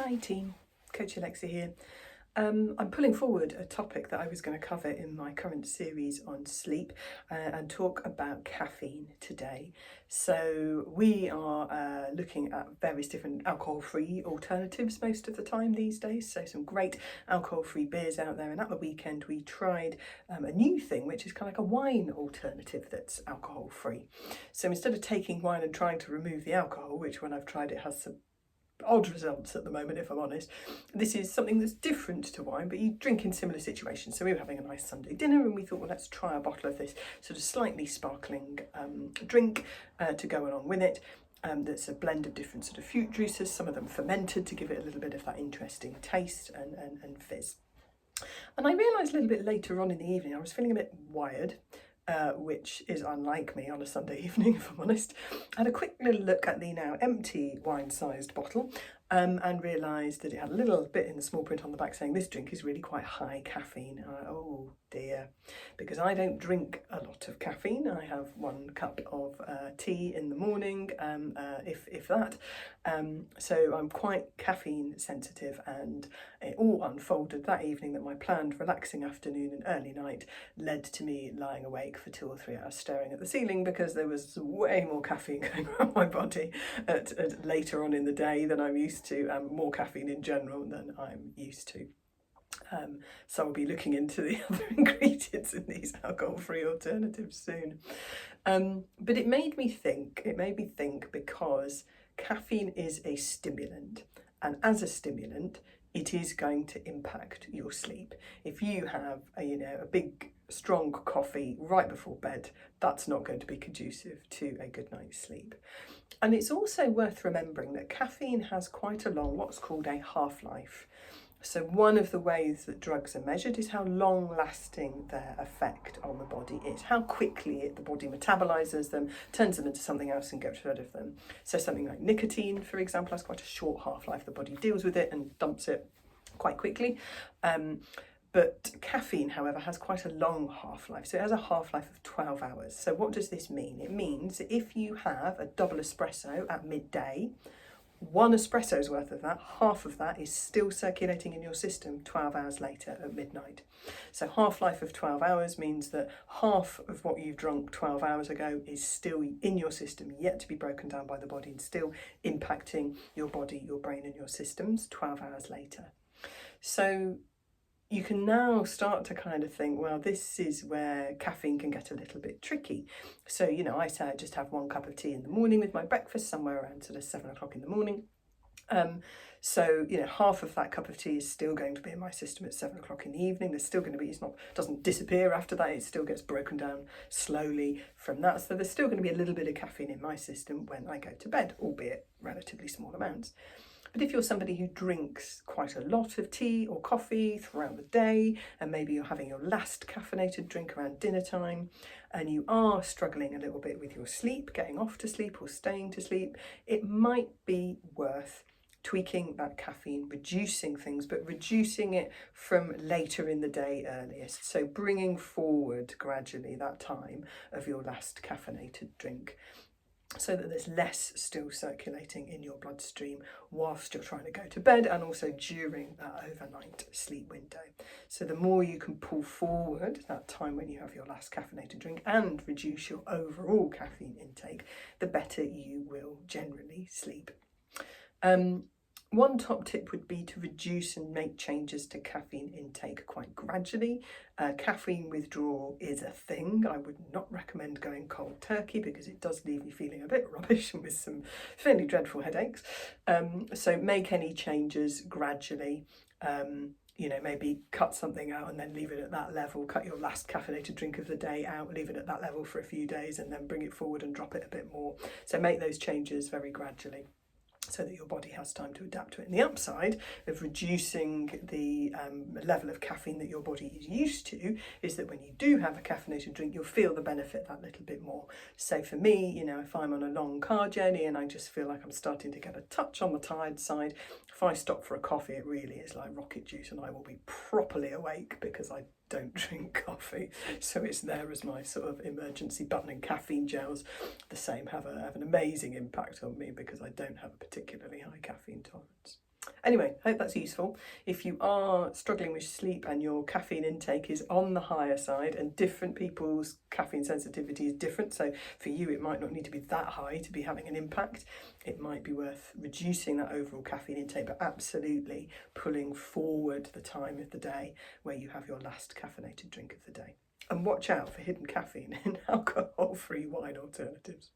Hi team, Coach Alexa here. I'm pulling forward a topic that I was going to cover in my current series on sleep and talk about caffeine today. So we are looking at various different alcohol-free alternatives most of the time these days. So some great alcohol-free beers out there, and at the weekend we tried a new thing which is kind of like a wine alternative that's alcohol-free. So instead of taking wine and trying to remove the alcohol, which when I've tried it has some odd results at the moment, if I'm honest. This is something that's different to wine, but you drink in similar situations. So we were having a nice Sunday dinner and we thought, well, let's try a bottle of this sort of slightly sparkling drink to go along with it. That's a blend of different sort of fruit juices, some of them fermented to give it a little bit of that interesting taste and fizz. And I realised a little bit later on in the evening, I was feeling a bit wired. Which is unlike me on a Sunday evening, if I'm honest. I had a quick little look at the now empty wine-sized bottle and realised that it had a little bit in the small print on the back saying this drink is really quite high caffeine. Oh dear, because I don't drink a lot of caffeine. I have 1 cup of tea in the morning, if that. So I'm quite caffeine sensitive, and it all unfolded that evening that my planned relaxing afternoon and early night led to me lying awake for 2 or 3 hours staring at the ceiling because there was way more caffeine going around my body at later on in the day than I'm used to, and more caffeine in general than I'm used to. So I'll be looking into the other ingredients in these alcohol-free alternatives soon. But it made me think because caffeine is a stimulant, and as a stimulant, it is going to impact your sleep. If you have a big strong coffee right before bed, that's not going to be conducive to a good night's sleep. And it's also worth remembering that caffeine has quite a long, what's called a half-life. So one of the ways that drugs are measured is how long lasting their effect on the body is, how quickly the body metabolizes them, turns them into something else and gets rid of them. So something like nicotine, for example, has quite a short half-life. The body deals with it and dumps it quite quickly. But caffeine, however, has quite a long half-life. So it has a half-life of 12 hours. So what does this mean? It means if you have a double espresso at midday, 1 espresso's worth of that, half of that is still circulating in your system 12 hours later at midnight. So half-life of 12 hours means that half of what you've drunk 12 hours ago is still in your system, yet to be broken down by the body and still impacting your body, your brain and your systems 12 hours later. So you can now start to kind of think, well, this is where caffeine can get a little bit tricky. So, I say I just have 1 cup of tea in the morning with my breakfast, somewhere around sort of 7 o'clock in the morning. So, half of that cup of tea is still going to be in my system at 7 o'clock in the evening. There's still going to be, doesn't disappear after that. It still gets broken down slowly from that. So there's still going to be a little bit of caffeine in my system when I go to bed, albeit relatively small amounts. But if you're somebody who drinks quite a lot of tea or coffee throughout the day, and maybe you're having your last caffeinated drink around dinner time, and you are struggling a little bit with your sleep, getting off to sleep or staying to sleep, it might be worth tweaking that caffeine, reducing things, but reducing it from later in the day earliest. So bringing forward gradually that time of your last caffeinated drink, so that there's less still circulating in your bloodstream whilst you're trying to go to bed, and also during that overnight sleep window. So the more you can pull forward that time when you have your last caffeinated drink and reduce your overall caffeine intake, the better you will generally sleep. One top tip would be to reduce and make changes to caffeine intake quite gradually. Caffeine withdrawal is a thing. I would not recommend going cold turkey because it does leave you feeling a bit rubbish and with some fairly dreadful headaches. So make any changes gradually. Maybe cut something out and then leave it at that level. Cut your last caffeinated drink of the day out, leave it at that level for a few days, and then bring it forward and drop it a bit more. So make those changes very gradually, so that your body has time to adapt to it. And the upside of reducing the level of caffeine that your body is used to is that when you do have a caffeinated drink, you'll feel the benefit that little bit more. So for me, if I'm on a long car journey and I just feel like I'm starting to get a touch on the tired side, if I stop for a coffee, it really is like rocket juice and I will be properly awake because I don't drink coffee. So it's there as my sort of emergency button. And caffeine gels, the same, have an amazing impact on me because I don't have a particularly high caffeine tolerance. Anyway, I hope that's useful. If you are struggling with sleep and your caffeine intake is on the higher side, and different people's caffeine sensitivity is different, so for you it might not need to be that high to be having an impact. It might be worth reducing that overall caffeine intake, but absolutely pulling forward the time of the day where you have your last caffeinated drink of the day. And watch out for hidden caffeine in alcohol-free wine alternatives.